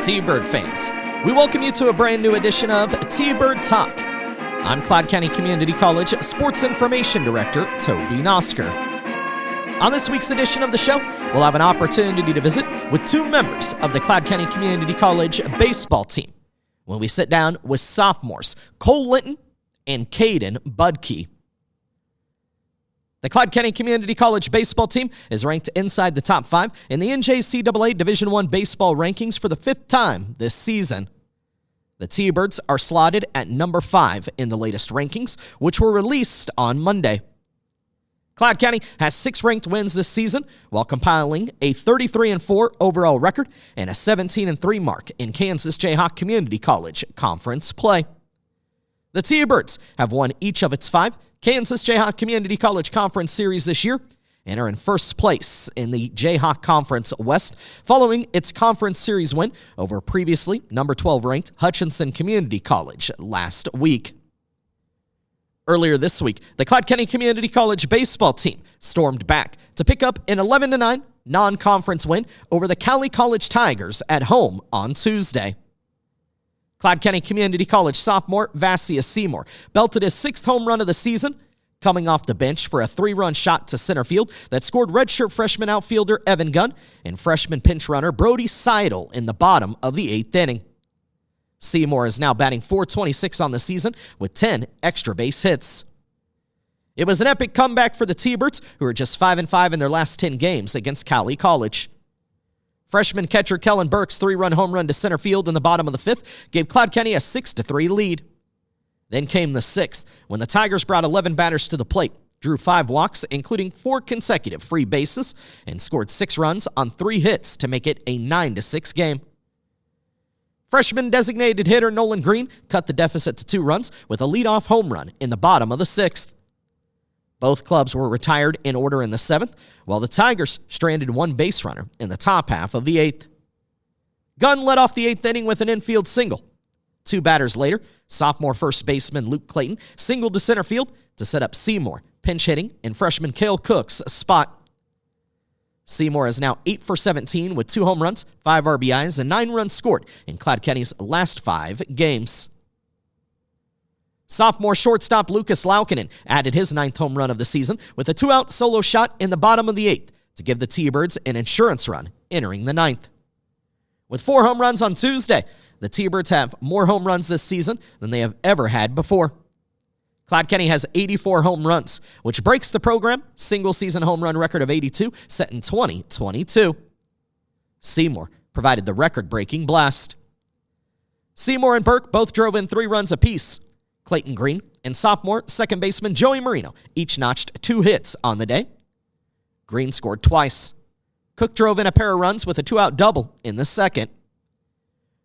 T-Bird fans, we welcome you to a brand new edition of T-Bird Talk. I'm Cloud County Community College Sports Information Director, Toby Nosker. On this week's edition of the show, we'll have an opportunity to visit with two members of the Cloud County Community College baseball team when we sit down with sophomores Cole Linton and Kaden Budke. The Cloud County Community College baseball team is ranked inside the top 5 in the NJCAA Division I baseball rankings for the 5th time this season. The T-Birds are slotted at number 5 in the latest rankings, which were released on Monday. Cloud County has 6 ranked wins this season, while compiling a 33-4 overall record and a 17-3 mark in Kansas Jayhawk Community College conference play. The T-Birds have won each of its 5 Kansas Jayhawk Community College Conference Series this year and are in first place in the Jayhawk Conference West following its Conference Series win over previously number 12 ranked Hutchinson Community College last week. Earlier this week, the Cloud County Community College baseball team stormed back to pick up an 11-9 non-conference win over the Cali College Tigers at home on Tuesday. Cloud County Community College sophomore Vassia Seymour belted his 6th home run of the season, coming off the bench for a 3-run shot to center field that scored redshirt freshman outfielder Evan Gunn and freshman pinch runner Brody Seidel in the bottom of the 8th inning. Seymour is now batting .426 on the season with 10 extra base hits. It was an epic comeback for the T-Birds, who are just 5-5 in their last 10 games against Cali College. Freshman catcher Kellen Burke's 3-run home run to center field in the bottom of the 5th gave Cloud County a 6-3 lead. Then came the 6th, when the Tigers brought 11 batters to the plate, drew 5 walks, including 4 consecutive free bases, and scored 6 runs on 3 hits to make it a 9-6 game. Freshman designated hitter Nolan Green cut the deficit to 2 runs with a leadoff home run in the bottom of the 6th. Both clubs were retired in order in the 7th, while the Tigers stranded 1 base runner in the top half of the 8th. Gunn led off the 8th inning with an infield single. 2 batters later, sophomore first baseman Luke Clayton singled to center field to set up Seymour, pinch hitting in freshman Cale Cook's spot. Seymour is now 8 for 17 with 2 home runs, 5 RBIs, and 9 runs scored in Cloud County's last 5 games. Sophomore shortstop Lucas Laukinen added his 9th home run of the season with a 2-out solo shot in the bottom of the 8th to give the T-Birds an insurance run entering the 9th. With 4 home runs on Tuesday, the T-Birds have more home runs this season than they have ever had before. Cloud County has 84 home runs, which breaks the program single-season home run record of 82 set in 2022. Seymour provided the record-breaking blast. Seymour and Burke both drove in 3 runs apiece. Clayton Green and sophomore second baseman Joey Marino each notched 2 hits on the day. Green scored twice. Cook drove in a pair of runs with a 2-out double in the 2nd.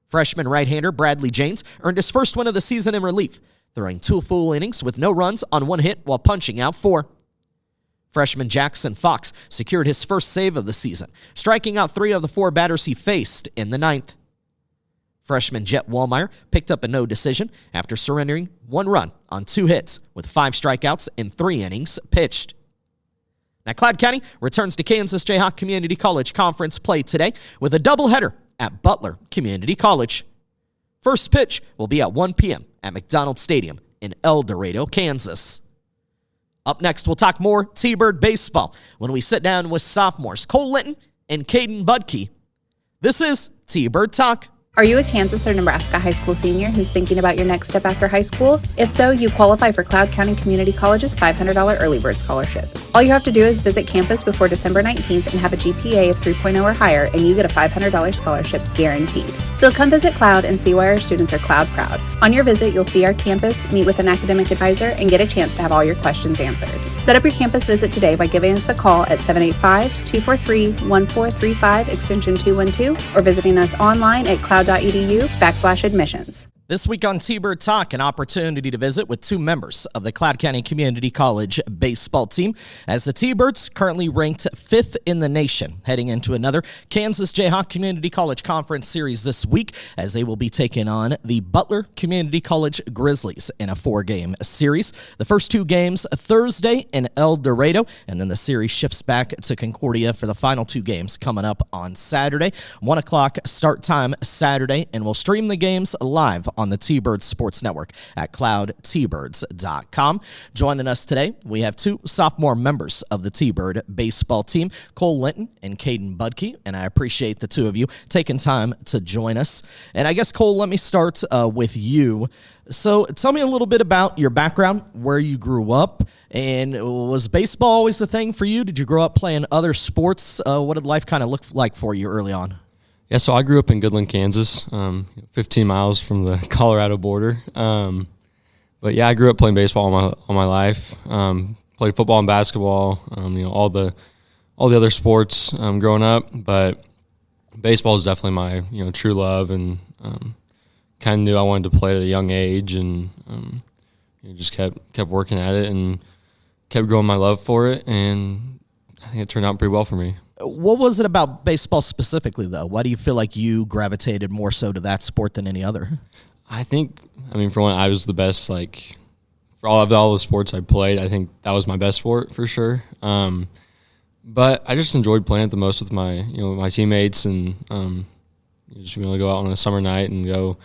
Freshman right-hander Bradley James earned his first win of the season in relief, throwing 2 full innings with no runs on 1 hit while punching out 4. Freshman Jackson Fox secured his first save of the season, striking out 3 of the 4 batters he faced in the 9th. Freshman Jet Wallmeyer picked up a no decision after surrendering 1 run on 2 hits with 5 strikeouts in 3 innings pitched. Now, Cloud County returns to Kansas Jayhawk Community College Conference play today with a doubleheader at Butler Community College. First pitch will be at 1 p.m. at McDonald Stadium in El Dorado, Kansas. Up next, we'll talk more T-Bird baseball when we sit down with sophomores Cole Linton and Kaden Budke. This is T-Bird Talk. Are you a Kansas or Nebraska high school senior who's thinking about your next step after high school? If so, you qualify for Cloud County Community College's $500 early bird scholarship. All you have to do is visit campus before December 19th and have a GPA of 3.0 or higher, and you get a $500 scholarship guaranteed. So come visit Cloud and see why our students are Cloud proud. On your visit, you'll see our campus, meet with an academic advisor, and get a chance to have all your questions answered. Set up your campus visit today by giving us a call at 785-243-1435 extension 212 or visiting us online at cloud.edu/admissions. This week on T-Bird Talk, an opportunity to visit with two members of the Cloud County Community College baseball team, as the T-Birds currently ranked 5th in the nation, heading into another Kansas Jayhawk Community College Conference Series this week, as they will be taking on the Butler Community College Grizzlies in a 4-game series. The first 2 games Thursday in El Dorado, and then the series shifts back to Concordia for the final 2 games coming up on Saturday. 1 o'clock start time Saturday, and we'll stream the games live on the T-Bird Sports Network at cloudtbirds.com. Joining us today, we have 2 sophomore members of the T-Bird baseball team, Cole Linton and Kaden Budke, and I appreciate the 2 of you taking time to join us. And I guess, Cole, let me start with you. So tell me a little bit about your background, where you grew up, and was baseball always the thing for you? Did you grow up playing other sports? What did life kind of look like for you early on? Yeah, so I grew up in Goodland, Kansas, 15 miles from the Colorado border. But yeah, I grew up playing baseball all my life. Played football and basketball, all the other sports growing up. But baseball is definitely my true love, and kind of knew I wanted to play at a young age, and just kept working at it and kept growing my love for it, and I think it turned out pretty well for me. What was it about baseball specifically, though? Why do you feel like you gravitated more so to that sport than any other? For one, I was the best, for all the sports I played, I think that was my best sport for sure. But I just enjoyed playing it the most with my teammates, and just being able to go out on a summer night and go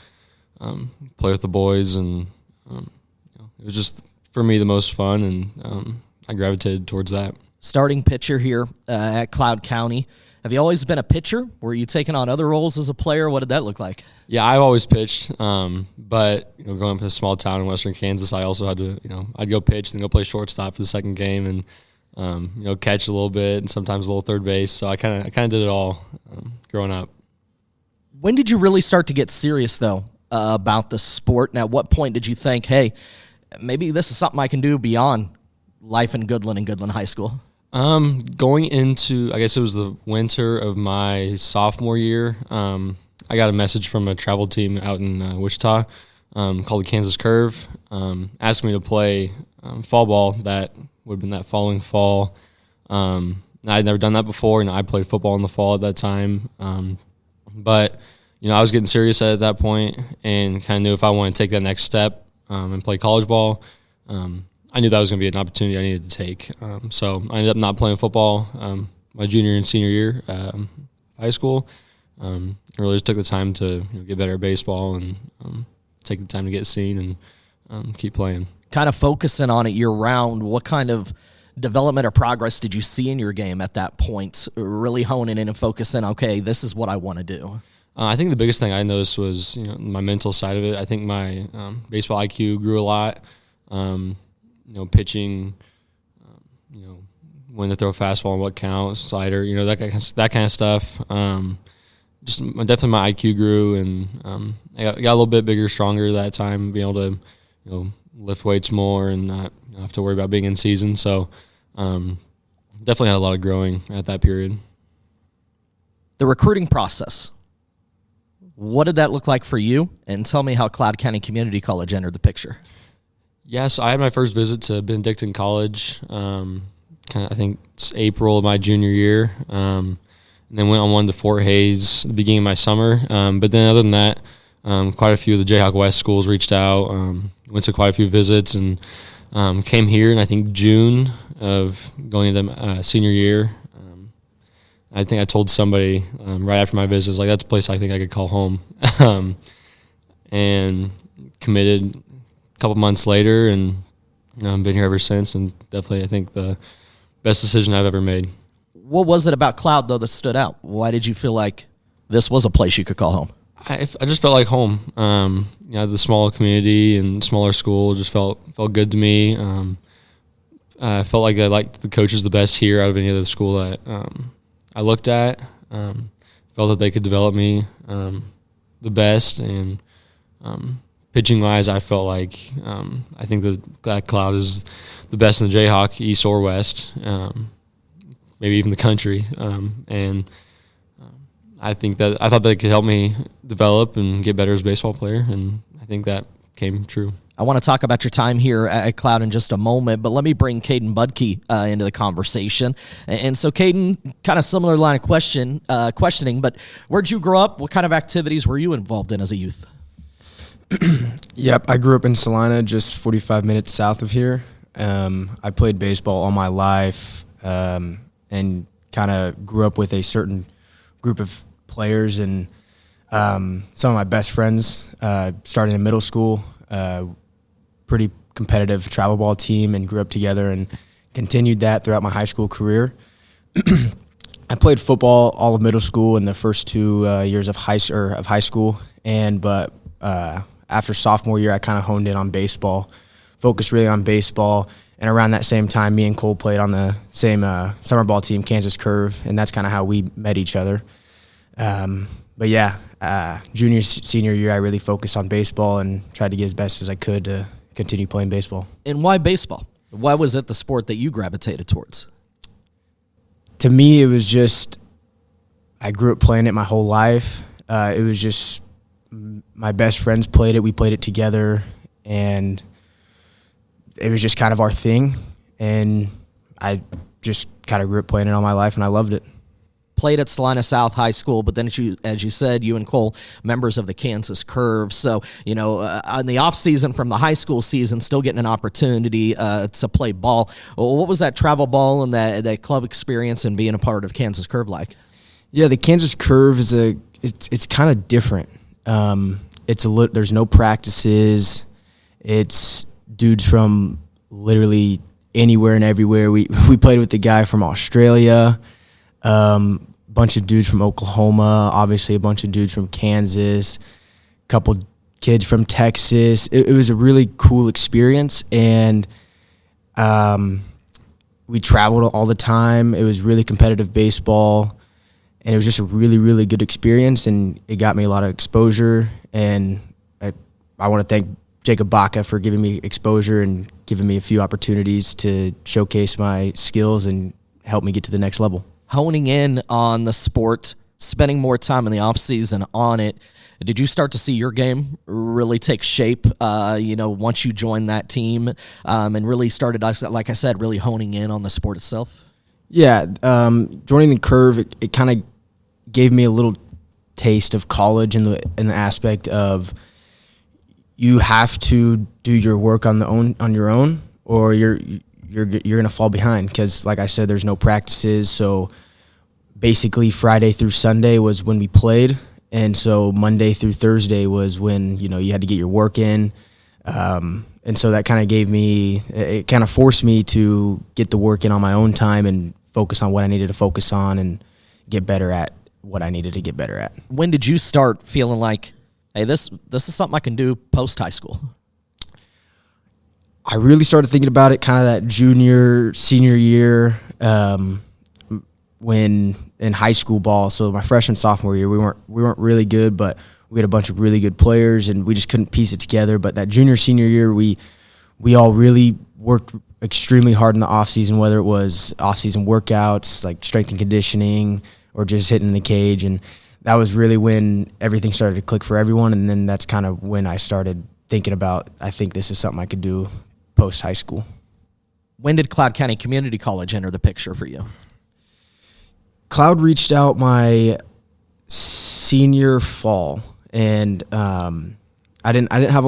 play with the boys, and it was just, for me, the most fun, and I gravitated towards that. Starting pitcher here at Cloud County. Have you always been a pitcher? Were you taking on other roles as a player? What did that look like? Yeah, I've always pitched, but going to a small town in western Kansas, I also had to, I'd go pitch and go play shortstop for the second game, and catch a little bit, and sometimes a little third base. So I kind of did it all growing up. When did you really start to get serious though about the sport? And at what point did you think, hey, maybe this is something I can do beyond life in Goodland and Goodland High School? Going into, I guess it was the winter of my sophomore year, I got a message from a travel team out in Wichita called the Kansas Curve, asking me to play fall ball. That would have been that following fall. I'd never done that before, and I played football in the fall at that time. But I was getting serious at that point, and kind of knew if I wanted to take that next step and play college ball, I knew that was going to be an opportunity I needed to take. So I ended up not playing football my junior and senior year high school. I really just took the time to get better at baseball, and take the time to get seen, and keep playing. Kind of focusing on it year-round, what kind of development or progress did you see in your game at that point, really honing in and focusing, okay, this is what I want to do? I think the biggest thing I noticed was my mental side of it. I think my baseball IQ grew a lot. Pitching, when to throw a fastball and what count, slider, that kind of stuff. Just definitely my IQ grew, and I got a little bit bigger, stronger that time, being able to, lift weights more and not have to worry about being in season. So definitely had a lot of growing at that period. The recruiting process, what did that look like for you? And tell me how Cloud County Community College entered the picture. Yes, I had my first visit to Benedictine College, I think it's April of my junior year, and then went on one to Fort Hays at the beginning of my summer. But then other than that, quite a few of the Jayhawk West schools reached out, went to quite a few visits, and came here in, I think, June of going into senior year. I think I told somebody right after my visit, like, that's a place I think I could call home. And committed a couple months later, and I've been here ever since, and definitely I think the best decision I've ever made. What was it about Cloud, though, that stood out? Why did you feel like this was a place you could call home? I just felt like home. The smaller community and smaller school just felt good to me. I felt like I liked the coaches the best here out of any other school that I looked at. Felt that they could develop me the best, and pitching-wise, I felt like I think that Cloud is the best in the Jayhawk, East or West, maybe even the country. I thought they could help me develop and get better as a baseball player, and I think that came true. I want to talk about your time here at Cloud in just a moment, but let me bring Kaden Budke into the conversation. And so, Kaden, kind of similar line of questioning, but where'd you grow up? What kind of activities were you involved in as a youth? Yep, I grew up in Salina, just 45 minutes south of here. I played baseball all my life and kind of grew up with a certain group of players, and some of my best friends started in middle school. Pretty competitive travel ball team, and grew up together and continued that throughout my high school career. I played football all of middle school and the first 2 years of high school, but after sophomore year, I kind of honed in on baseball, focused really on baseball. And around that same time, me and Cole played on the same summer ball team, Kansas Curve, and that's kind of how we met each other. But yeah, junior, senior year, I really focused on baseball and tried to get as best as I could to continue playing baseball. And why baseball? Why was it the sport that you gravitated towards? To me, it was just, I grew up playing it my whole life. It was just, my best friends played it. We played it together, and it was just kind of our thing. And I just kind of grew up playing it all my life, and I loved it. Played at Salina South High School, but then as you said, you and Cole, members of the Kansas Curve. So, on the off season from the high school season, still getting an opportunity to play ball. Well, what was that travel ball and that club experience and being a part of Kansas Curve like? Yeah, the Kansas Curve is it's kind of different. There's no practices. It's dudes from literally anywhere and everywhere. We played with the guy from Australia. Bunch of dudes from Oklahoma, obviously a bunch of dudes from Kansas, couple kids from Texas. It was a really cool experience, and we traveled all the time. It was really competitive baseball, and it was just a really, really good experience, and it got me a lot of exposure. And I want to thank Jacob Baca for giving me exposure and giving me a few opportunities to showcase my skills and help me get to the next level. Honing in on the sport, spending more time in the off season on it, did you start to see your game really take shape, once you joined that team and really started, like I said, really honing in on the sport itself? Yeah, joining the Curve, it kind of gave me a little taste of college in the aspect of you have to do your work on your own, or you're going to fall behind, because like I said, there's no practices. So basically Friday through Sunday was when we played, and so Monday through Thursday was when you had to get your work in, and so that kind of forced me to get the work in on my own time and focus on what I needed to focus on and get better at what I needed to get better at. When did you start feeling like, hey, this is something I can do post high school? I really started thinking about it kind of that junior, senior year, when in high school ball. So my freshman, sophomore year, we weren't really good, but we had a bunch of really good players, and we just couldn't piece it together. But that junior, senior year, we all really worked extremely hard in the off season, whether it was off season workouts like strength and conditioning or just hitting the cage, and that was really when everything started to click for everyone. And then that's kind of when I started thinking about, I think this is something I could do post high school. When did Cloud County Community College enter the picture for you? Cloud reached out my senior fall, and I didn't have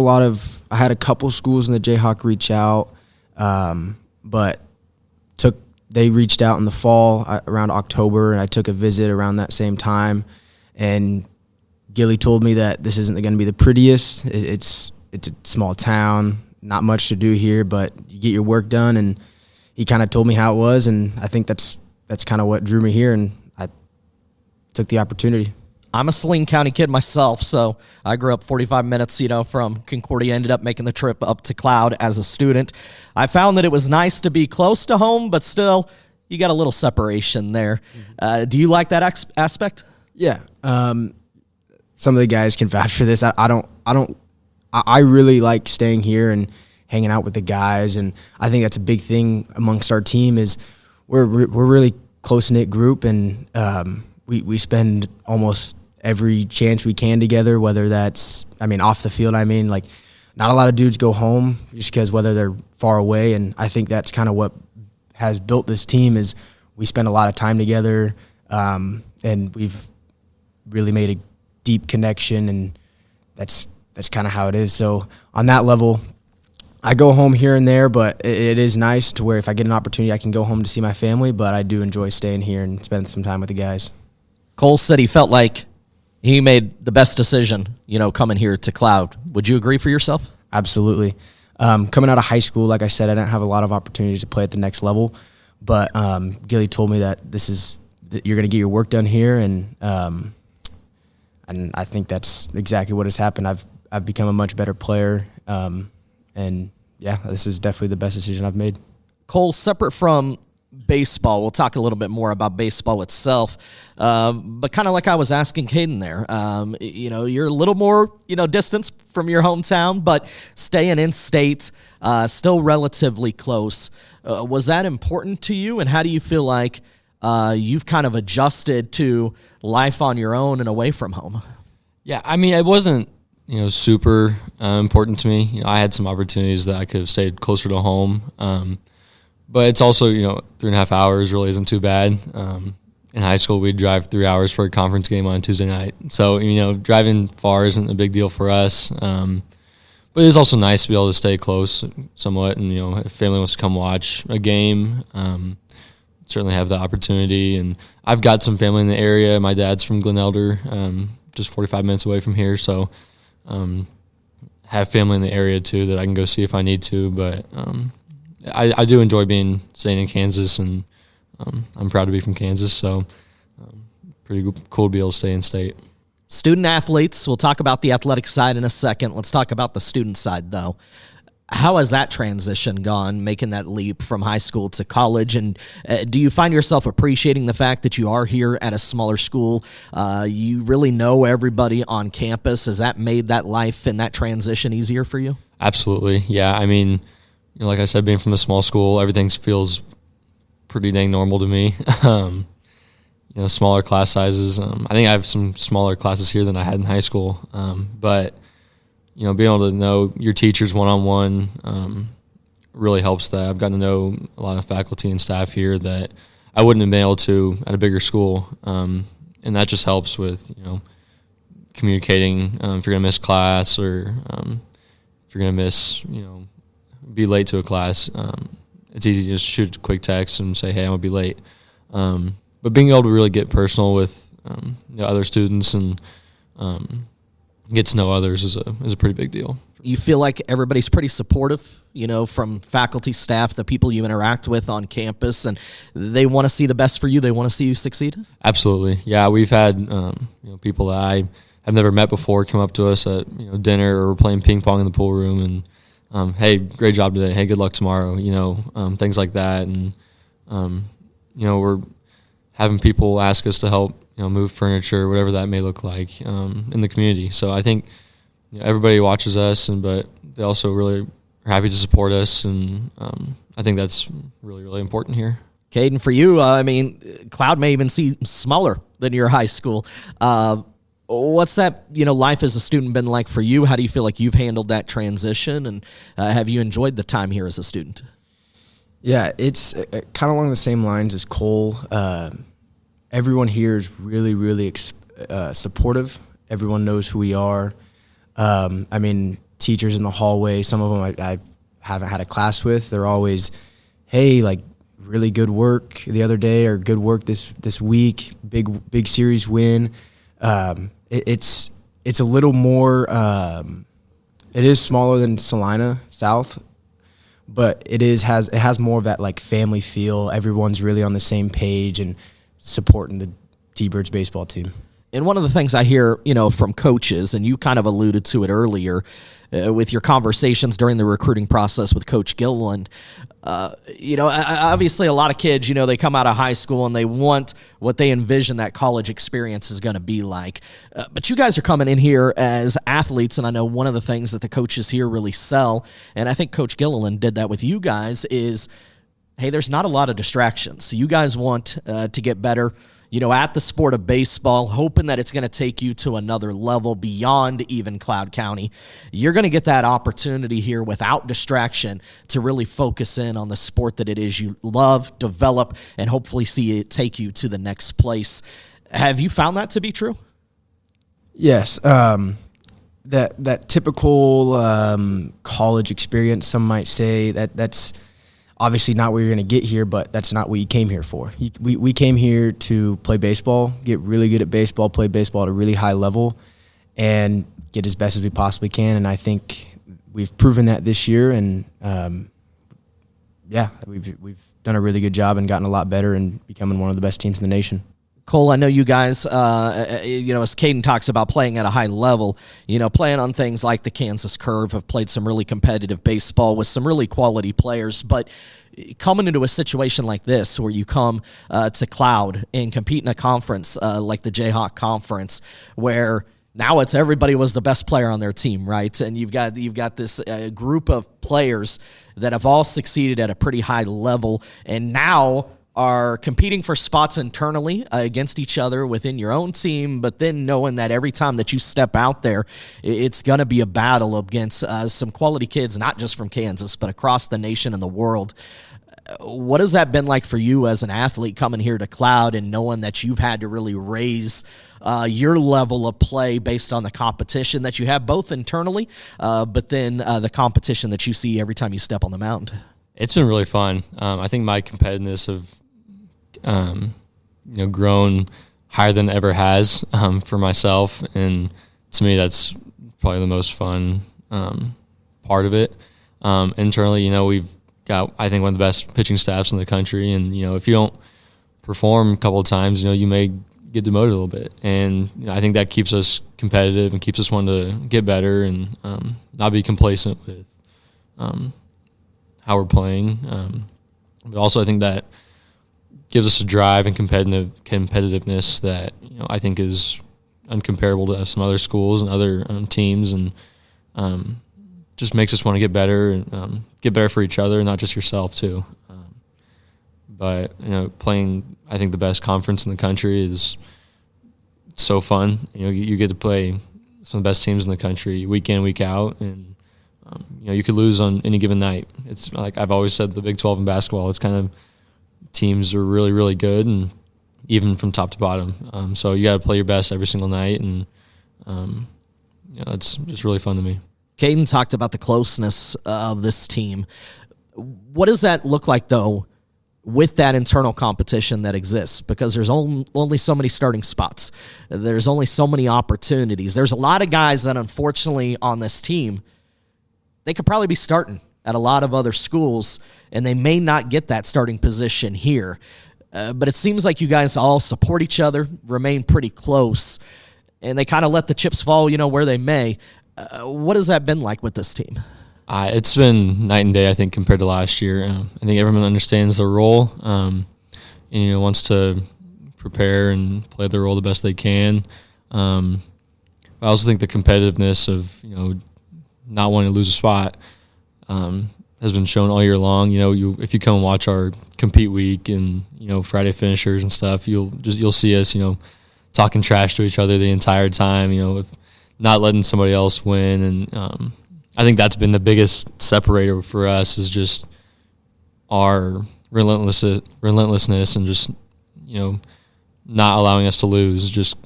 I had a couple schools in the Jayhawk reach out, but they reached out in the fall around October, and I took a visit around that same time, and Gilly told me that this isn't going to be the prettiest. It's a small town, not much to do here, but you get your work done, and he kind of told me how it was, and I think that's kind of what drew me here, and I took the opportunity. I'm a Saline County kid myself, so I grew up 45 minutes, from Concordia, ended up making the trip up to Cloud as a student. I found that it was nice to be close to home, but still, you got a little separation there. Do you like that aspect? Yeah. Some of the guys can vouch for this. I really like staying here and hanging out with the guys, and I think that's a big thing amongst our team is we're really close-knit group, and we spend almost every chance we can together, whether that's, off the field. Like, not a lot of dudes go home just because whether they're far away, and I think that's kind of what has built this team is we spend a lot of time together, and we've really made a deep connection, and that's kind of how it is. So on that level, I go home here and there, but it is nice to where if I get an opportunity, I can go home to see my family, but I do enjoy staying here and spending some time with the guys. Cole said he felt like he made the best decision, coming here to Cloud. Would you agree for yourself? Absolutely. Coming out of high school, like I said, I didn't have a lot of opportunities to play at the next level, but Gilly told me that you're going to get your work done here, and I think that's exactly what has happened. I've become a much better player, and yeah, this is definitely the best decision I've made. Cole, separate from baseball, we'll talk a little bit more about baseball itself, but kind of like I was asking Kaden there, you're a little more, distance from your hometown, but staying in state, still relatively close. Was that important to you, and how do you feel like you've kind of adjusted to life on your own and away from home? Yeah, it wasn't super important to me. I had some opportunities that I could have stayed closer to home, but it's also 3.5 hours really isn't too bad. In high school, we'd drive 3 hours for a conference game on Tuesday night, so driving far isn't a big deal for us. But it's also nice to be able to stay close somewhat, and if family wants to come watch a game, certainly have the opportunity. And I've got some family in the area. My dad's from Glen Elder, just 45 minutes away from here, so have family in the area too that I can go see if I need to. But I do enjoy staying in Kansas, and I'm proud to be from Kansas, so pretty cool to be able to stay in state. Student athletes, we'll talk about the athletic side in a second. Let's talk about the student side, though. How has that transition gone, making that leap from high school to college? And do you find yourself appreciating the fact that you are here at a smaller school? You really know everybody on campus. Has that made that life and that transition easier for you? Absolutely, yeah. Like I said, being from a small school, everything feels pretty dang normal to me. Smaller class sizes. I think I have some smaller classes here than I had in high school, but being able to know your teachers one-on-one really helps that. I've gotten to know a lot of faculty and staff here that I wouldn't have been able to at a bigger school, and that just helps with, communicating if you're going to miss class, or if you're going to miss, be late to a class. It's easy to just shoot a quick text and say, hey, I'm going to be late. But being able to really get personal with other students and get to know others is a pretty big deal. You feel like everybody's pretty supportive, from faculty, staff, the people you interact with on campus, and they want to see the best for you. They want to see you succeed? Absolutely. Yeah, we've had people that I have never met before come up to us at dinner, or we're playing ping pong in the pool room, and hey, great job today. Hey, good luck tomorrow. Things like that, and we're having people ask us to help move furniture, whatever that may look like, in the community. So I think everybody watches us, but they also really are happy to support us, and I think that's really, really important here. Kaden, for you, Cloud may even seem smaller than your high school. What's that life as a student been like for you? How do you feel like you've handled that transition, and have you enjoyed the time here as a student? Yeah, it's kind of along the same lines as Cole. Everyone here is really, really supportive. Everyone knows who we are. Teachers in the hallway, some of them I haven't had a class with, they're always, hey, like, really good work the other day, or good work this week, big series win. It's a little more, it is smaller than Salina South, but it has more of that like family feel. Everyone's really on the same page and supporting the T-Birds baseball team. And one of the things I hear, from coaches, and you kind of alluded to it earlier with your conversations during the recruiting process with Coach Gilliland, obviously a lot of kids, they come out of high school and they want what they envision that college experience is going to be like. But you guys are coming in here as athletes, and I know one of the things that the coaches here really sell, and I think Coach Gilliland did that with you guys, is hey, there's not a lot of distractions. So you guys want to get better, at the sport of baseball, hoping that it's going to take you to another level beyond even Cloud County. You're going to get that opportunity here without distraction to really focus in on the sport that it is you love, develop, and hopefully see it take you to the next place. Have you found that to be true? Yes. That typical college experience, some might say, that's obviously not what you're going to get here, but that's not what you came here for. We came here to play baseball, get really good at baseball, play baseball at a really high level, and get as best as we possibly can. And I think we've proven that this year. And we've done a really good job and gotten a lot better and becoming one of the best teams in the nation. Cole, I know you guys, as Kaden talks about playing at a high level, playing on things like the Kansas Curve, have played some really competitive baseball with some really quality players. But coming into a situation like this where you come to Cloud and compete in a conference like the Jayhawk Conference, where now it's everybody was the best player on their team, right? And you've got this group of players that have all succeeded at a pretty high level, and now are competing for spots internally against each other within your own team, but then knowing that every time that you step out there, it's going to be a battle against some quality kids, not just from Kansas, but across the nation and the world. What has that been like for you as an athlete coming here to Cloud and knowing that you've had to really raise your level of play based on the competition that you have both internally, but then the competition that you see every time you step on the mound? It's been really fun. I think my competitiveness of grown higher than it ever has for myself, and to me that's probably the most fun part of it. Internally, we've got, I think, one of the best pitching staffs in the country, and if you don't perform a couple of times, you may get demoted a little bit, and I think that keeps us competitive and keeps us wanting to get better and not be complacent with how we're playing. But also I think that gives us a drive and competitiveness that I think is uncomparable to some other schools and other teams, and just makes us want to get better and get better for each other, not just yourself too. But playing, I think, the best conference in the country is so fun. You get to play some of the best teams in the country week in, week out, and you could lose on any given night. It's like I've always said, the Big 12 in basketball, it's kind of teams are really, really good, and even from top to bottom. So you got to play your best every single night, and it's just really fun to me. Kaden talked about the closeness of this team. What does that look like, though, with that internal competition that exists? Because there's only so many starting spots. There's only so many opportunities. There's a lot of guys that, unfortunately, on this team, they could probably be starting at a lot of other schools, and they may not get that starting position here. But it seems like you guys all support each other, remain pretty close, and they kind of let the chips fall, where they may. What has that been like with this team? It's been night and day, I think, compared to last year. I think everyone understands their role and wants to prepare and play their role the best they can. I also think the competitiveness of, not wanting to lose a spot has been shown all year long. If you come and watch our compete week and Friday finishers and stuff, you'll see us talking trash to each other the entire time. With not letting somebody else win, and I think that's been the biggest separator for us, is just our relentlessness and just not allowing us to lose. Just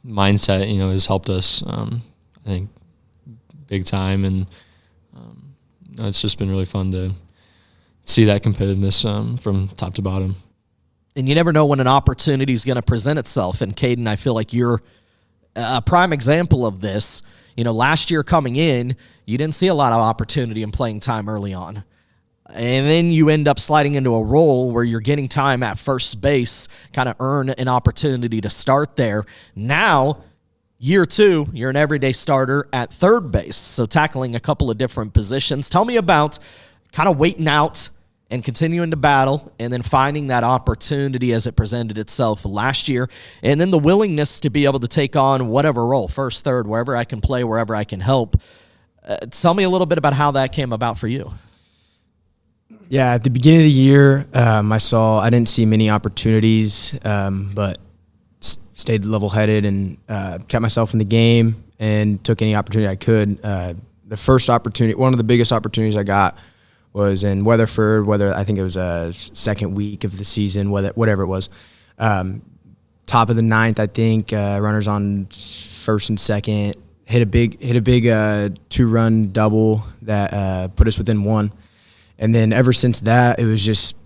mindset has helped us I think big time, and it's just been really fun to see that competitiveness from top to bottom. And you never know when an opportunity is going to present itself. And Kaden, I feel like you're a prime example of this. Last year coming in, you didn't see a lot of opportunity and playing time early on. And then you end up sliding into a role where you're getting time at first base, kind of earn an opportunity to start there. Now, year two, you're an everyday starter at third base, so tackling a couple of different positions. Tell me about kind of waiting out and continuing to battle, and then finding that opportunity as it presented itself last year, and then the willingness to be able to take on whatever role, first, third, wherever I can play, wherever I can help. Tell me a little bit about how that came about for you. Yeah, at the beginning of the year, I didn't see many opportunities, but stayed level-headed and kept myself in the game and took any opportunity I could. The first opportunity, one of the biggest opportunities I got was in Weatherford, I think it was a second week of the season, whatever it was. Top of the ninth, I think, runners on first and second, hit a big 2-run double that put us within one. And then ever since that, it was just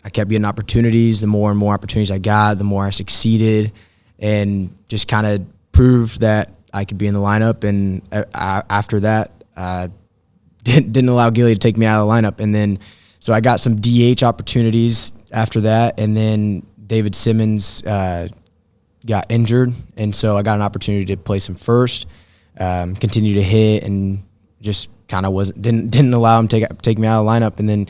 I kept getting opportunities. The more and more opportunities I got, the more I succeeded, and just kind of proved that I could be in the lineup. And after that, didn't allow Gilly to take me out of the lineup. And then so I got some DH opportunities after that, and then David Simmons got injured, and so I got an opportunity to play some first, continue to hit, and just kind of didn't allow him to take me out of the lineup. And then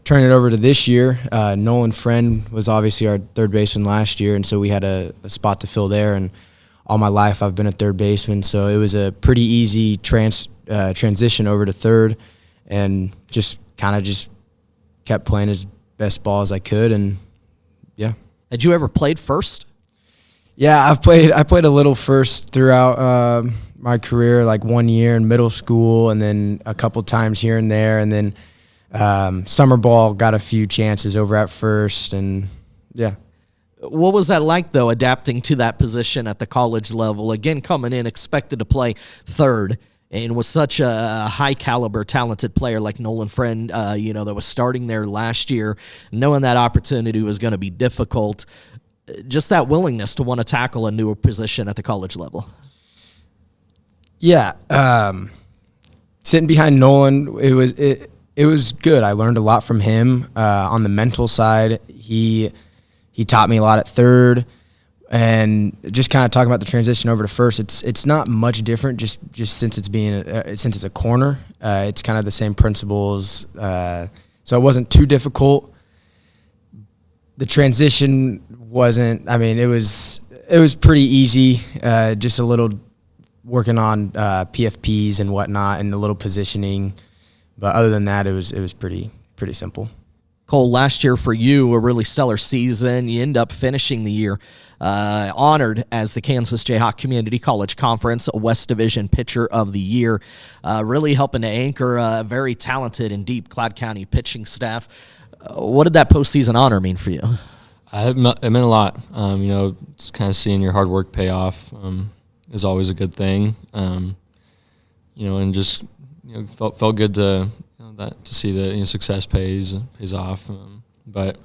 turn it over to this year, Nolan Friend was obviously our third baseman last year, and so we had a spot to fill there. And all my life I've been a third baseman, so it was a pretty easy transition over to third, and just kept playing as best ball as I could. And yeah. Had you ever played first? Yeah, I played a little first throughout my career, like 1 year in middle school, and then a couple times here and there, and then summer ball got a few chances over at first, and yeah. What was that like, though, adapting to that position at the college level? Again, coming in expected to play third, and with such a high-caliber, talented player like Nolan Friend, that was starting there last year, knowing that opportunity was going to be difficult, just that willingness to want to tackle a newer position at the college level. Yeah, sitting behind Nolan, it was good. I learned a lot from him on the mental side. He taught me a lot at third, and just kind of talking about the transition over to first. It's not much different, just since it's a corner. It's kind of the same principles, so it wasn't too difficult. The transition wasn't. I mean, it was pretty easy. Just a little working on PFPs and whatnot, and a little positioning. But other than that, it was pretty simple. Cole, last year for you, a really stellar season. You end up finishing the year honored as the Kansas Jayhawk Community College Conference West Division Pitcher of the Year, really helping to anchor a very talented and deep Cloud County pitching staff. What did that postseason honor mean for you? It meant a lot. It's kind of seeing your hard work pay off is always a good thing. And just felt good to see that success pays off. But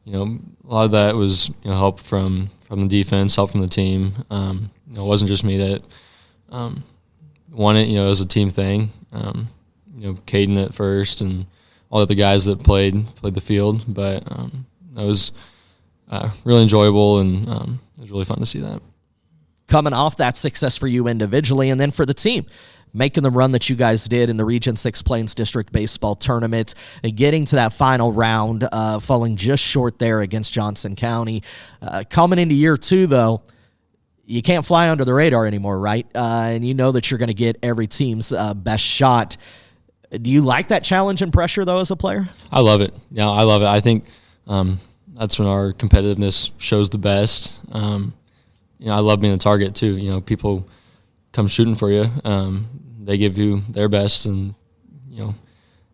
a lot of that was help from the defense, help from the team. It wasn't just me that won it. It was a team thing. Kaden at first and all the guys that played the field. But that was really enjoyable, and it was really fun to see that. Coming off that success for you individually, and then for the team, making the run that you guys did in the Region 6 Plains District Baseball Tournament, and getting to that final round, falling just short there against Johnson County. Coming into year two, though, you can't fly under the radar anymore, right? And you know that you're going to get every team's best shot. Do you like that challenge and pressure, though, as a player? I love it. Yeah, I love it. I think that's when our competitiveness shows the best. I love being a target, too. People come shooting for you. They give you their best, and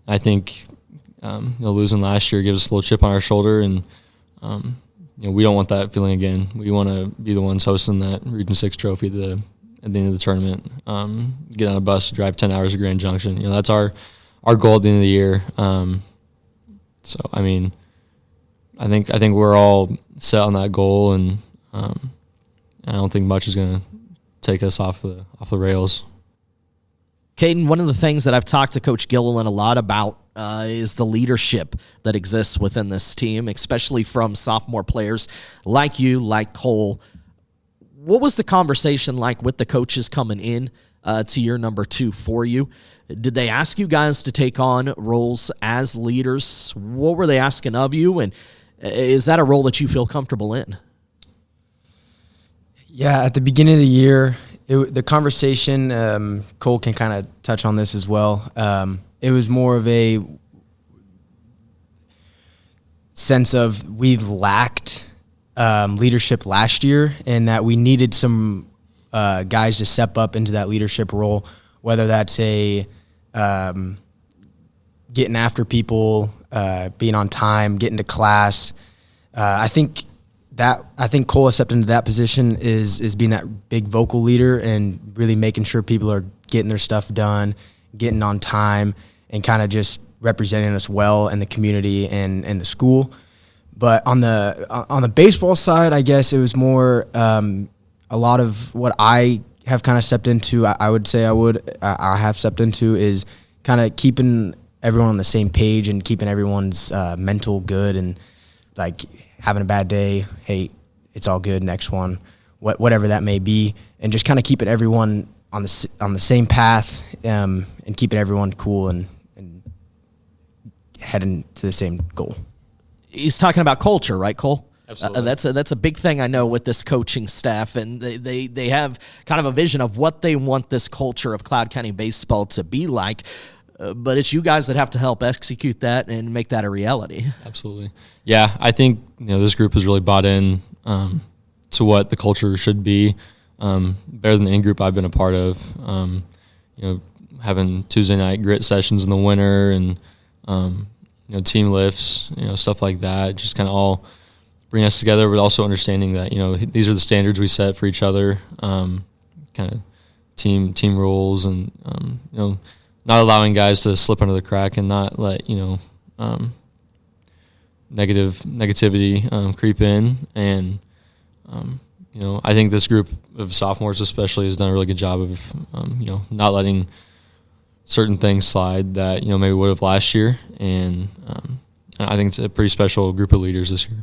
I think losing last year gives us a little chip on our shoulder, and we don't want that feeling again. We want to be the ones hosting that Region 6 trophy at the end of the tournament. Get on a bus, drive 10 hours to Grand Junction. That's our goal at the end of the year. So I mean, I think we're all set on that goal, and I don't think much is going to take us off the rails. Kaden, one of the things that I've talked to Coach Gilliland a lot about is the leadership that exists within this team, especially from sophomore players like you, like Cole. What was the conversation like with the coaches coming in to year number 2 for you? Did they ask you guys to take on roles as leaders? What were they asking of you, and is that a role that you feel comfortable in? Yeah, at the beginning of the year, the conversation, Cole can kind of touch on this as well. It was more of sense of we lacked leadership last year, and that we needed some guys to step up into that leadership role, whether that's getting after people, being on time, getting to class. I think Cole has stepped into that position is being that big vocal leader and really making sure people are getting their stuff done, getting on time, and kind of just representing us well in the community and the school. But on the baseball side, I guess it was more a lot of what I have kind of stepped into. I would say I have stepped into is kind of keeping everyone on the same page and keeping everyone's mental good, and like having a bad day, hey, it's all good, next one, whatever that may be, and just kind of keeping everyone on the same path, and keeping everyone cool and heading to the same goal. He's talking about culture, right, Cole? Absolutely. That's a big thing I know with this coaching staff, and they have kind of a vision of what they want this culture of Cloud County baseball to be like. But it's you guys that have to help execute that and make that a reality. Absolutely. Yeah, I think this group has really bought in to what the culture should be, better than the in-group I've been a part of. Having Tuesday night grit sessions in the winter and team lifts, stuff like that, just kind of all bring us together, but also understanding that these are the standards we set for each other, kind of team rules, and not allowing guys to slip under the crack and not let negativity creep in. And I think this group of sophomores especially has done a really good job of not letting certain things slide that maybe would have last year. And I think it's a pretty special group of leaders this year.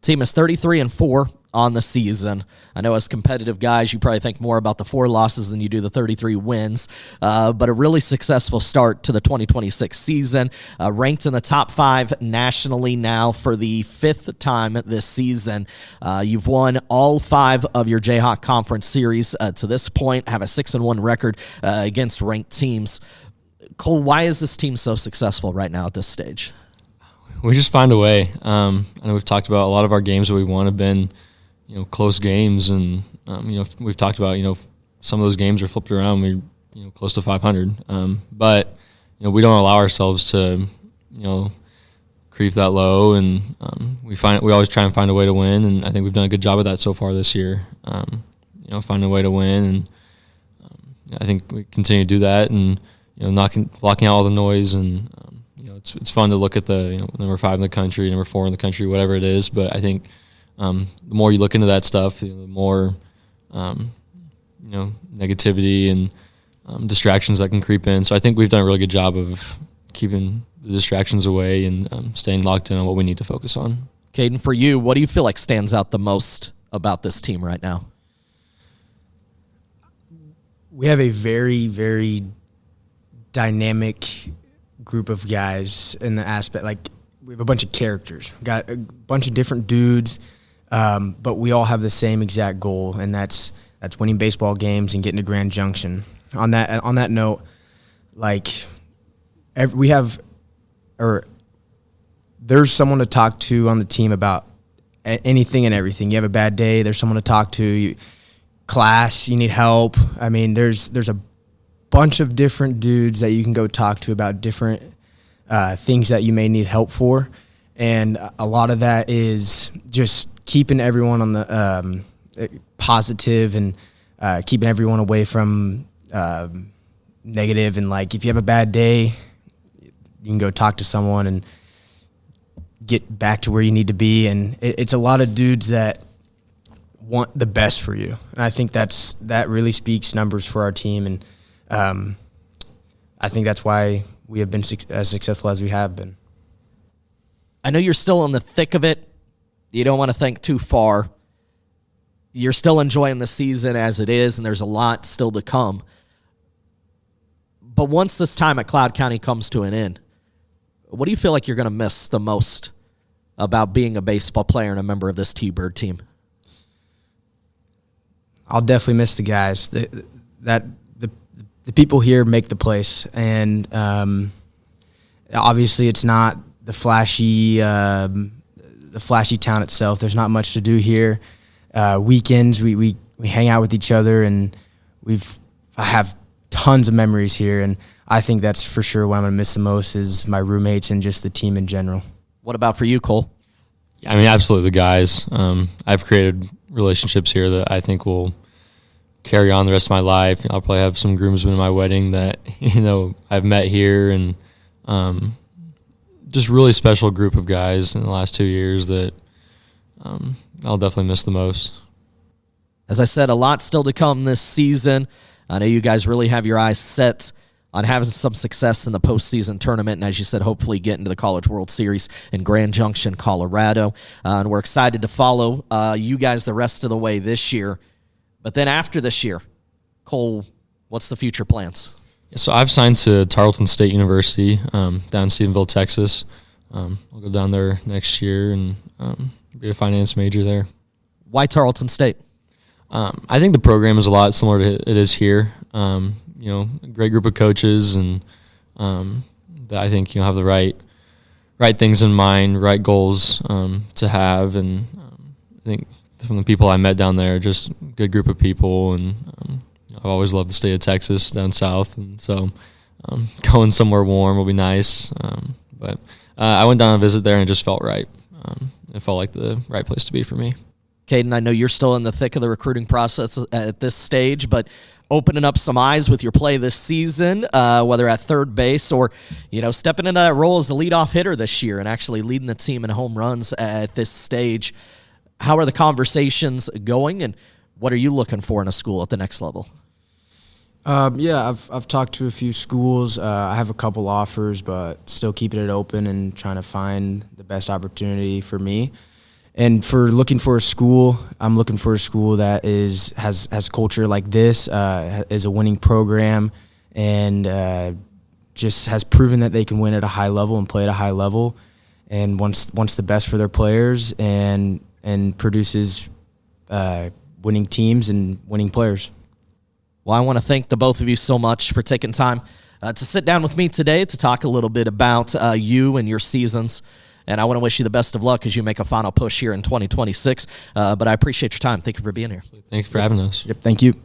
Team is 33-4 on the season. I know as competitive guys, you probably think more about the 4 losses than you do the 33 wins, but a really successful start to the 2026 season. Ranked in the top 5 nationally now for the 5th time this season. You've won all 5 of your Jayhawk Conference series to this point, have a 6-1 record against ranked teams. Cole, why is this team so successful right now at this stage? We just find a way. I know we've talked about a lot of our games that we won have been, close games, and we've talked about some of those games are flipped around. We're close to 500, but we don't allow ourselves to creep that low, and we always try and find a way to win, and I think we've done a good job of that so far this year. Finding a way to win, and I think we continue to do that, and blocking out all the noise, and it's fun to look at the number 5 in the country, number 4 in the country, whatever it is. But I think the more you look into that stuff, the more negativity and distractions that can creep in. So I think we've done a really good job of keeping the distractions away and staying locked in on what we need to focus on. Kaden, for you, what do you feel like stands out the most about this team right now? We have a very, very dynamic group of guys in the aspect, like we have a bunch of characters. We've got a bunch of different dudes, but we all have the same exact goal, and that's winning baseball games and getting to Grand Junction. On that note, like there's someone to talk to on the team about anything and everything. You have a bad day, there's someone to talk to. Class, you need help. I mean, there's a bunch of different dudes that you can go talk to about different things that you may need help for, and a lot of that is just keeping everyone on the positive and keeping everyone away from negative. And like, if you have a bad day, you can go talk to someone and get back to where you need to be. And it's a lot of dudes that want the best for you, and I think that really speaks numbers for our team. And I think that's why we have been as successful as we have been. I know you're still in the thick of it. You don't want to think too far. You're still enjoying the season as it is, and there's a lot still to come. But once this time at Cloud County comes to an end, what do you feel like you're going to miss the most about being a baseball player and a member of this T-Bird team? I'll definitely miss the guys. The people here make the place, and obviously it's not the flashy town itself. There's not much to do here. Weekends we hang out with each other, and I have tons of memories here, and I think that's for sure what I'm going to miss the most is my roommates and just the team in general. What about for you, Cole? I mean, absolutely, the guys. I've created relationships here that I think will carry on the rest of my life. I'll probably have some groomsmen in my wedding that I've met here, and just really special group of guys in the last 2 years that I'll definitely miss the most. As I said, a lot still to come this season. I know you guys really have your eyes set on having some success in the postseason tournament, and as you said, hopefully get into the College World Series in Grand Junction, Colorado. And we're excited to follow you guys the rest of the way this year. But then after this year, Cole, what's the future plans? So I've signed to Tarleton State University down in Stephenville, Texas. I'll go down there next year and be a finance major there. Why Tarleton State? I think the program is a lot similar to it is here. A great group of coaches, and that I think have the right things in mind, right goals to have, and I think from the people I met down there, just a good group of people, and I've always loved the state of Texas down south, and so going somewhere warm will be nice. But I went down a visit there, and it just felt right. It felt like the right place to be for me. Kaden, I know you're still in the thick of the recruiting process at this stage, but opening up some eyes with your play this season, whether at third base or, stepping into that role as the leadoff hitter this year and actually leading the team in home runs at this stage. How are the conversations going, and what are you looking for in a school at the next level? I've talked to a few schools. I have a couple offers, but still keeping it open and trying to find the best opportunity for me. And for looking for a school, I'm looking for a school that has culture like this, is a winning program, and just has proven that they can win at a high level and play at a high level, and wants the best for their players, and produces winning teams and winning players. Well, I want to thank the both of you so much for taking time to sit down with me today to talk a little bit about you and your seasons. And I want to wish you the best of luck as you make a final push here in 2026. But I appreciate your time. Thank you for being here. Thank you for having us. Yep, thank you.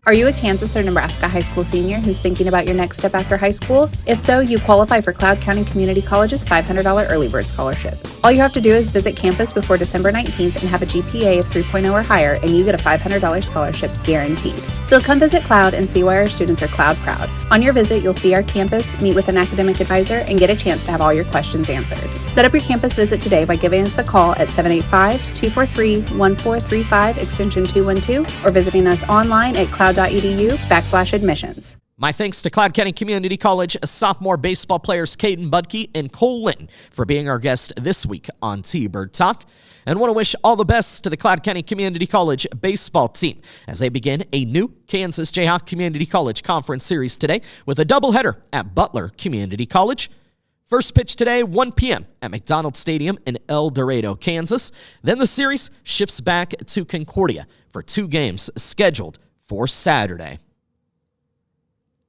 Are you a Kansas or Nebraska high school senior who's thinking about your next step after high school? If so, you qualify for Cloud County Community College's $500 early bird scholarship. All you have to do is visit campus before December 19th and have a GPA of 3.0 or higher, and you get a $500 scholarship guaranteed. So come visit Cloud and see why our students are Cloud proud. On your visit, you'll see our campus, meet with an academic advisor, and get a chance to have all your questions answered. Set up your campus visit today by giving us a call at 785-243-1435 extension 212 or visiting us online at cloud.edu/admissions. My thanks to Cloud County Community College sophomore baseball players Kaden Budke and Cole Linton for being our guest this week on T-Bird Talk. And want to wish all the best to the Cloud County Community College baseball team as they begin a new Kansas Jayhawk Community College Conference Series today with a doubleheader at Butler Community College. First pitch today, 1 p.m. at McDonald Stadium in El Dorado, Kansas. Then the series shifts back to Concordia for 2 games scheduled for Saturday.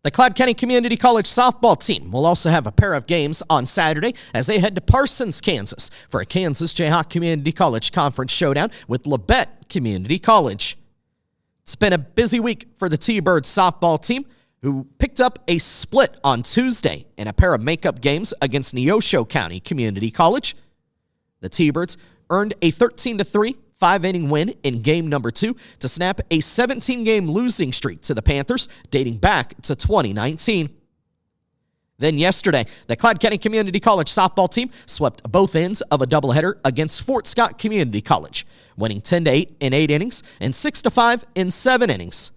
The Cloud County Community College softball team will also have a pair of games on Saturday as they head to Parsons, Kansas for a Kansas Jayhawk Community College Conference showdown with Labette Community College. It's been a busy week for the T-Bird softball team, who picked up a split on Tuesday in a pair of makeup games against Neosho County Community College. The T-Birds earned a 13-3 5-inning win in game number 2 to snap a 17-game losing streak to the Panthers dating back to 2019. Then yesterday, the Cloud County Community College softball team swept both ends of a doubleheader against Fort Scott Community College, winning 10-8 in 8 innings and 6-5 in 7 innings.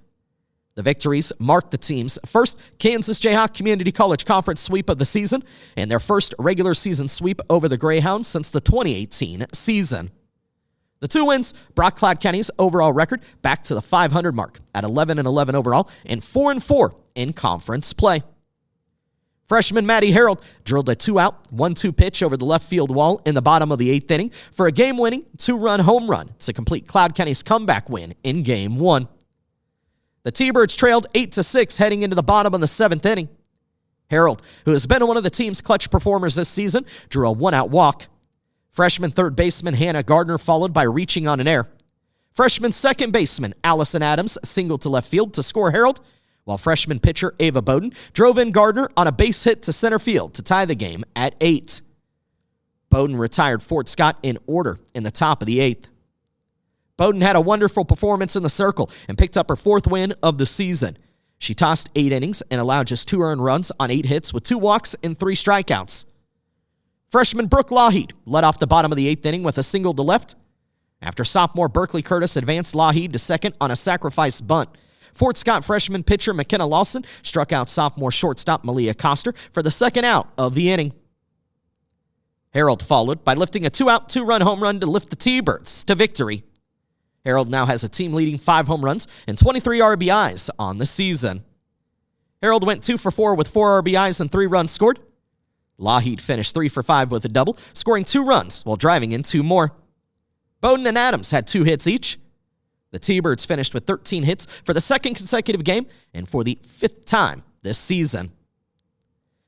The victories marked the team's first Kansas Jayhawk Community College Conference sweep of the season and their first regular season sweep over the Greyhounds since the 2018 season. The 2 wins brought Cloud County's overall record back to the 500 mark at 11-11 overall and 4-4 in conference play. Freshman Maddie Harold drilled a 2-out, 1-2 pitch over the left field wall in the bottom of the 8th inning for a game-winning 2-run home run to complete Cloud County's comeback win in Game 1. The T-Birds trailed 8-6 heading into the bottom of the 7th inning. Harold, who has been one of the team's clutch performers this season, drew a one-out walk. Freshman third baseman Hannah Gardner followed by reaching on an error. Freshman second baseman Allison Adams singled to left field to score Harold, while freshman pitcher Ava Bowden drove in Gardner on a base hit to center field to tie the game at 8. Bowden retired Fort Scott in order in the top of the 8th. Bowden had a wonderful performance in the circle and picked up her 4th win of the season. She tossed 8 innings and allowed just 2 earned runs on 8 hits with 2 walks and 3 strikeouts. Freshman Brooke Lougheed led off the bottom of the 8th inning with a single to left. After sophomore Berkeley Curtis advanced Lougheed to second on a sacrifice bunt, Fort Scott freshman pitcher McKenna Lawson struck out sophomore shortstop Malia Coster for the second out of the inning. Harold followed by lifting a 2-out, 2-run home run to lift the T-Birds to victory. Harold now has a team-leading 5 home runs and 23 RBIs on the season. Harold went 2 for 4 with 4 RBIs and 3 runs scored. Lougheed finished 3 for 5 with a double, scoring 2 runs while driving in 2 more. Bowden and Adams had 2 hits each. The T-Birds finished with 13 hits for the 2nd consecutive game and for the 5th time this season.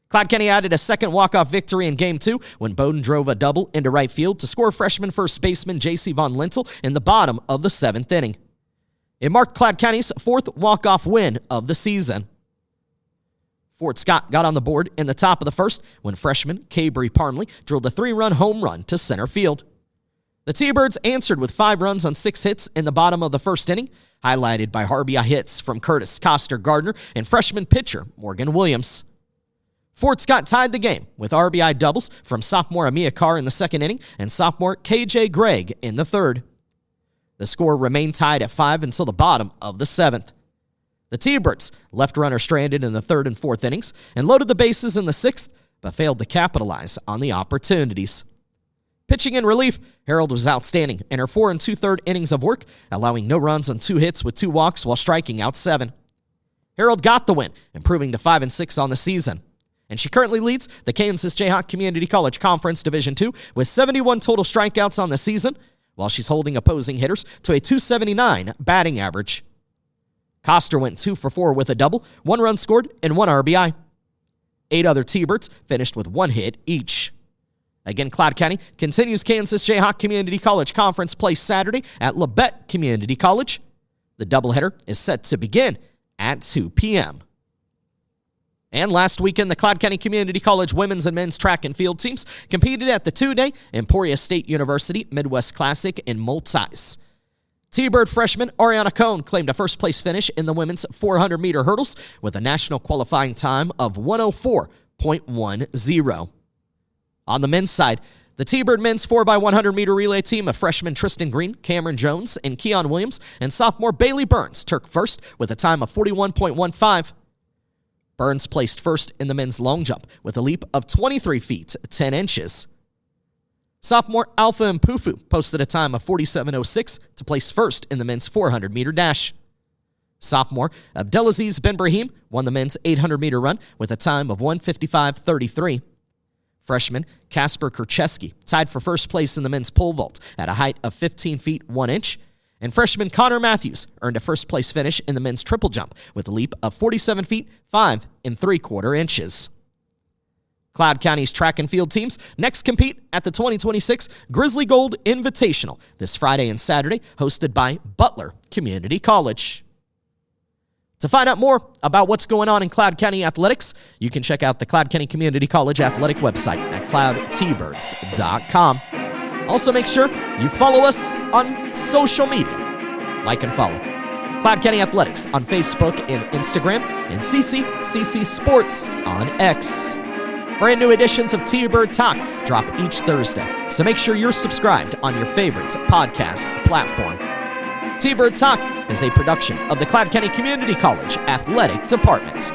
Cloud County added a second walk-off victory in Game 2 when Bowden drove a double into right field to score freshman first baseman J.C. Von Lintel in the bottom of the 7th inning. It marked Cloud County's 4th walk-off win of the season. Fort Scott got on the board in the top of the 1st when freshman Cabry Parmley drilled a 3-run home run to center field. The T-Birds answered with 5 runs on 6 hits in the bottom of the 1st inning, highlighted by RBI hits from Curtis, Coster, Gardner, and freshman pitcher Morgan Williams. Fort Scott tied the game with RBI doubles from sophomore Amia Carr in the 2nd inning and sophomore KJ Gregg in the 3rd. The score remained tied at 5 until the bottom of the 7th. The T-Birds left runner stranded in the 3rd and 4th innings and loaded the bases in the 6th, but failed to capitalize on the opportunities. Pitching in relief, Harold was outstanding in her 4 2/3 innings of work, allowing no runs on 2 hits with 2 walks while striking out 7. Harold got the win, improving to 5-6 on the season. And she currently leads the Kansas Jayhawk Community College Conference Division II with 71 total strikeouts on the season, while she's holding opposing hitters to a .279 batting average. Coster went 2 for 4 with a double, 1 run scored, and 1 RBI. 8 other T-Birds finished with 1 hit each. Again, Cloud County continues Kansas Jayhawk Community College Conference play Saturday at Labette Community College. The doubleheader is set to begin at 2 p.m. And last weekend, the Cloud County Community College women's and men's track and field teams competed at the 2-day Emporia State University Midwest Classic in Multis. T-Bird freshman Ariana Cohn claimed a first-place finish in the women's 400-meter hurdles with a national qualifying time of 104.10. On the men's side, the T-Bird men's 4x100-meter relay team of freshmen Tristan Green, Cameron Jones, and Keon Williams and sophomore Bailey Burns took first with a time of 41.15. Burns placed first in the men's long jump with a leap of 23 feet, 10 inches. Sophomore Alpha Mpufu posted a time of 47.06 to place first in the men's 400-meter dash. Sophomore Abdelaziz Ben Brahim won the men's 800-meter run with a time of 1:55.33. Freshman Kasper Kurcheski tied for first place in the men's pole vault at a height of 15 feet 1 inch. And freshman Connor Matthews earned a first-place finish in the men's triple jump with a leap of 47 feet 5 3/4 inches. Cloud County's track and field teams next compete at the 2026 Grizzly Gold Invitational this Friday and Saturday, hosted by Butler Community College. To find out more about what's going on in Cloud County athletics, you can check out the Cloud County Community College athletic website at cloudtbirds.com. Also, make sure you follow us on social media. Like and follow Cloud County Athletics on Facebook and Instagram, and CC Sports on X. Brand new editions of T-Bird Talk drop each Thursday, so make sure you're subscribed on your favorite podcast platform. T-Bird Talk is a production of the Cloud County Community College Athletic Department.